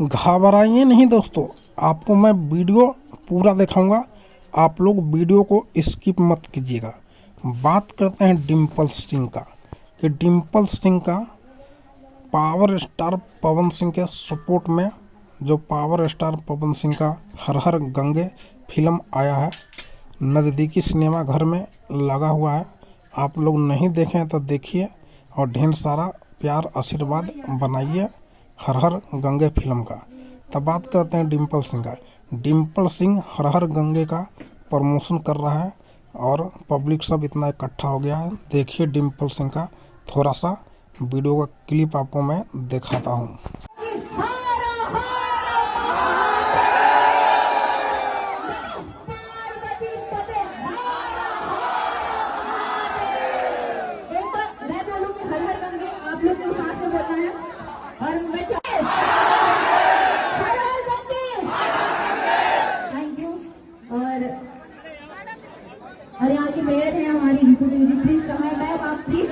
घबराइए नहीं दोस्तों, आपको मैं वीडियो पूरा दिखाऊंगा, आप लोग वीडियो को स्किप मत कीजिएगा। बात करते हैं डिम्पल सिंह का कि डिम्पल सिंह का पावर स्टार पवन सिंह के सपोर्ट में जो पावर स्टार पवन सिंह का हर हर गंगे फिल्म आया है, नज़दीकी सिनेमा घर में लगा हुआ है। आप लोग नहीं देखें तो देखिए और ढेर सारा प्यार आशीर्वाद बनाइए हर हर गंगे फिल्म का। तब बात करते हैं डिम्पल सिंह का। डिम्पल सिंह हर हर गंगे का प्रमोशन कर रहा है और पब्लिक सब इतना इकट्ठा हो गया है। देखिए डिम्पल सिंह का थोड़ा सा वीडियो का क्लिप आपको मैं दिखाता हूँ। और यहाँ की मेयर है हमारी रिपु देवी, प्लीज समय मैं आप प्लीज